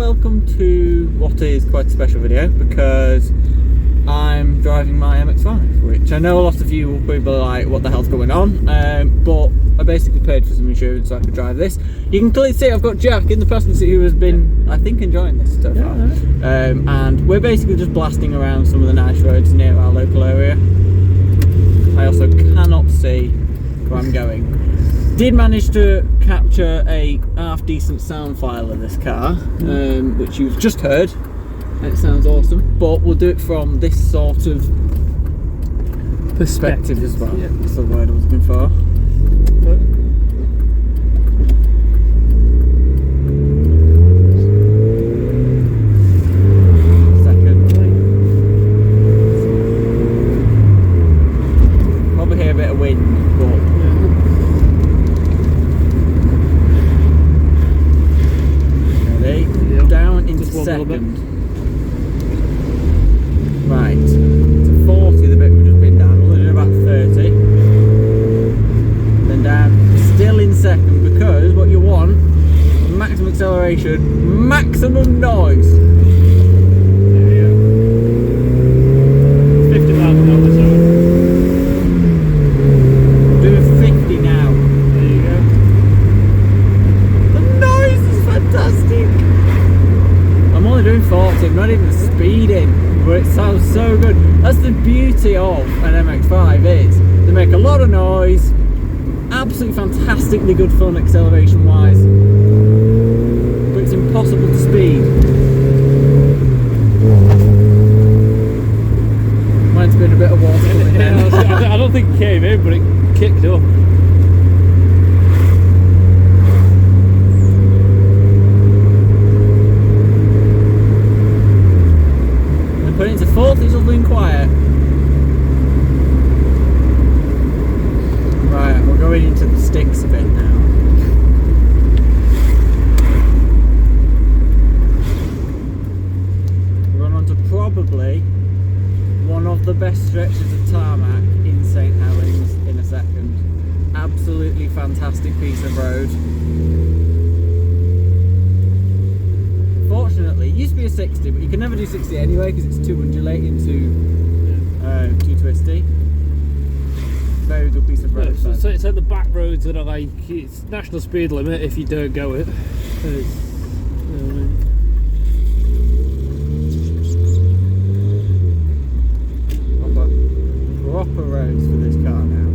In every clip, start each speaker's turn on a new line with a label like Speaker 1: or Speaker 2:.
Speaker 1: welcome to what is quite a special video because I'm driving my MX-5, which I know a lot of you will be like, what the hell's going on? But I basically paid for some insurance so I could drive this. You can clearly see I've got Jack in the passenger seat who has been, I think, enjoying this so far. And we're basically just blasting around some of the nice roads near our local area. I also cannot see where I'm going. Did manage to capture a half decent sound file of this car, which you've just heard. It sounds awesome, but we'll do it from this sort of perspective as well. Yeah. That's the word I was looking for. Probably hear a bit of wind, but down into second. Right, to 40 the bit we've just been down, we're doing about 30. Then down, still in second, because what you want, maximum acceleration, maximum noise.
Speaker 2: There you go. 50 miles an hour, so.
Speaker 1: Doing 50 now.
Speaker 2: There you go.
Speaker 1: The noise is fantastic. I'm only doing 40, I'm not even speeding, but it sounds so good. That's the beauty of an MX-5 is they make a lot of noise, absolutely fantastically good fun acceleration wise, but it's impossible to speed. Mine's been a bit of water coming in.
Speaker 2: I don't think it came in, but it kicked up.
Speaker 1: Put it into 40s all being quiet. Right, we're going into the sticks a bit now. We're on to probably one of the best stretches of tarmac in St Helens in a second. Absolutely fantastic piece of road. Fortunately, it used to be a 60, but you can never do 60 anyway because it's too undulating, too twisty. Very good piece of road.
Speaker 2: Yeah, so it's at the back roads that are like, it's national speed limit if you don't go it.
Speaker 1: Proper roads for this car now.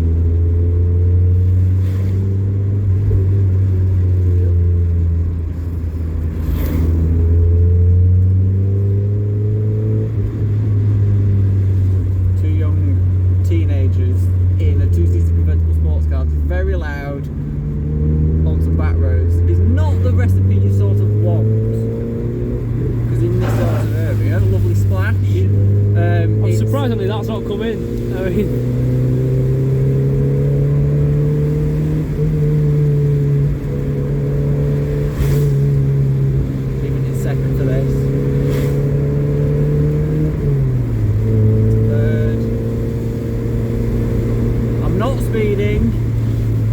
Speaker 1: Teenagers in a two-seater convertible sports car, very loud on some back roads, is not the recipe you sort of want, because in this sort of area, a lovely splash.
Speaker 2: Surprisingly, that's not come in. I mean,
Speaker 1: even in second for this. Not speeding,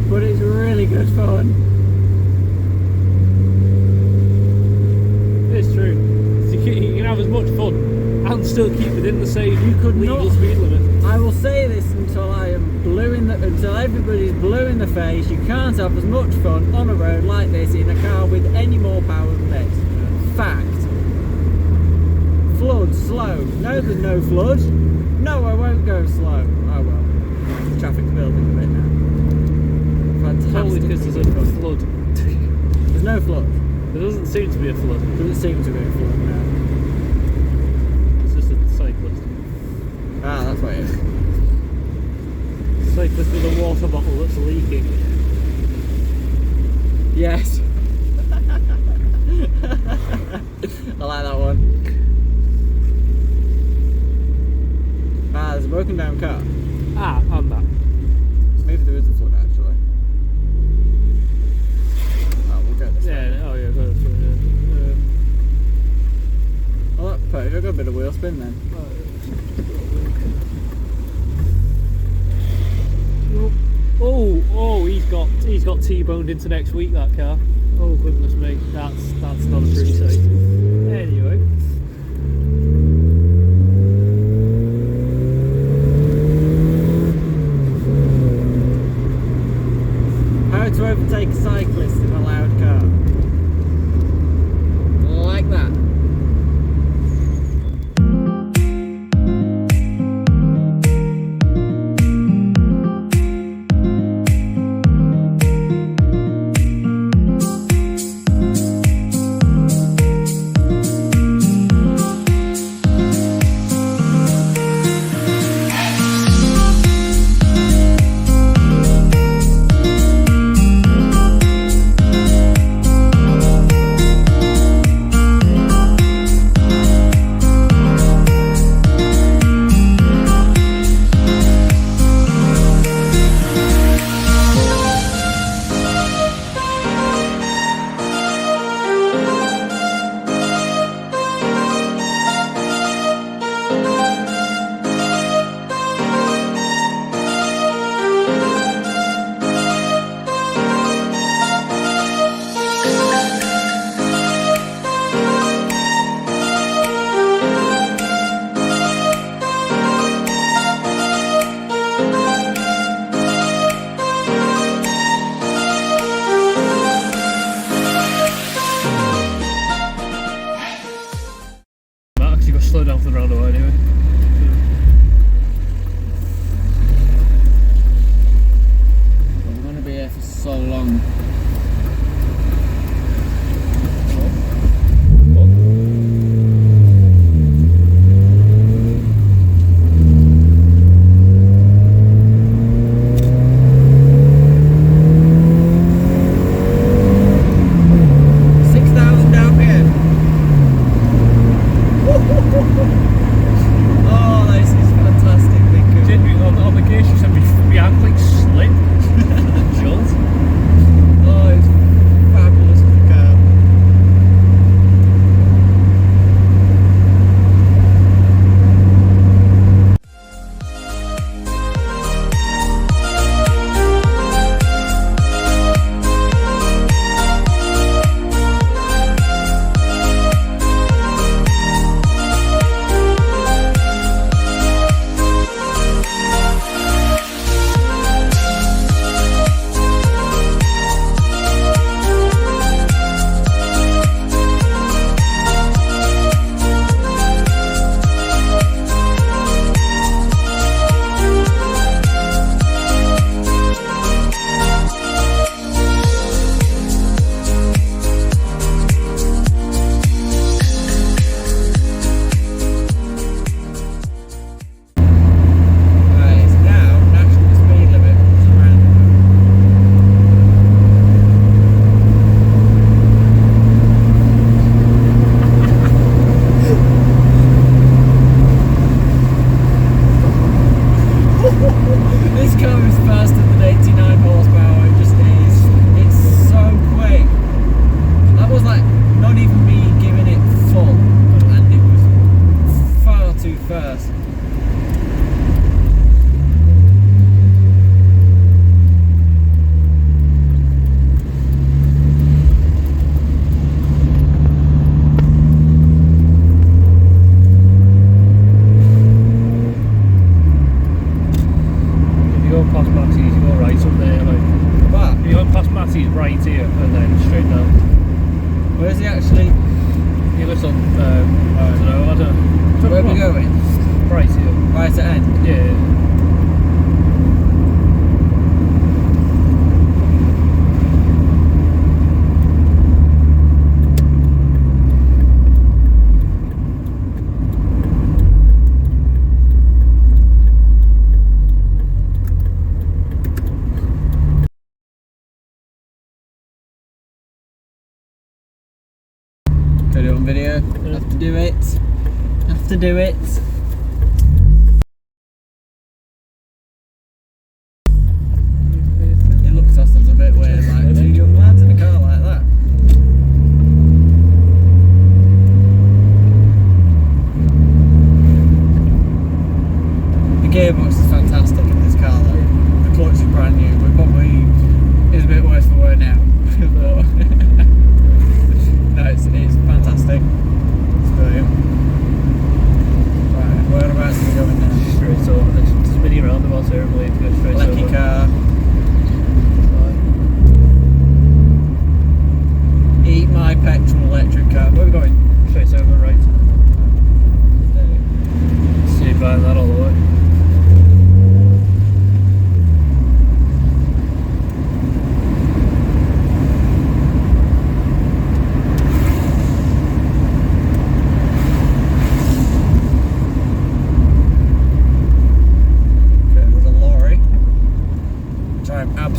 Speaker 1: but it's really good fun.
Speaker 2: it's true. So you can have as much fun and still keep within the same legal
Speaker 1: not,
Speaker 2: speed limit.
Speaker 1: I will say this until I am blue in the, until everybody's blue in the face. You can't have as much fun on a road like this in a car with any more power than this. Fact. Flood, slow. No, there's no flood. No, I won't go slow. Oh well. The traffic's building a bit now. Fantastic.
Speaker 2: Only because there's a flood.
Speaker 1: There's no flood.
Speaker 2: There doesn't seem to be a flood.
Speaker 1: Doesn't seem to be a flood now.
Speaker 2: It's just a cyclist.
Speaker 1: Ah, that's what it is.
Speaker 2: Cyclist with a water bottle that's leaking.
Speaker 1: Yes. I like that one. Ah, there's a broken down car.
Speaker 2: Ah, and that.
Speaker 1: Maybe there is a flood actually. Oh, we'll go this way.
Speaker 2: Yeah, oh yeah, go this way, yeah.
Speaker 1: Oh, that's perfect. I've got a bit of wheel spin then.
Speaker 2: Oh, he's got he's got T-boned into next week, that car. Oh goodness me, that's not a pretty sight. Anyway.
Speaker 1: How to overtake a cyclist in a loud car. Like that.
Speaker 2: Slow down for the roundabout anyway.
Speaker 1: I'm going to be here for so long.
Speaker 2: right here and then straight down.
Speaker 1: Where's he actually?
Speaker 2: He lives on, I don't know.
Speaker 1: Where are we going?
Speaker 2: Right here.
Speaker 1: Right at end?
Speaker 2: Yeah.
Speaker 1: Got it on video.
Speaker 2: Yeah.
Speaker 1: Have to do it. Have to do it. It looks at us a bit weird, like two young lads in a car like that. The gearbox is fantastic in this car though. The clutch is brand new. We're probably is a bit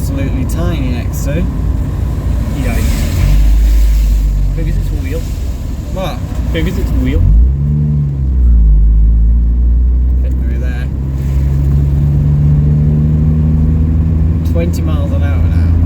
Speaker 1: absolutely tiny next to.
Speaker 2: Yeah. Because it's a wheel.
Speaker 1: What?
Speaker 2: Because it's a wheel.
Speaker 1: Hit me there. 20 miles an hour now.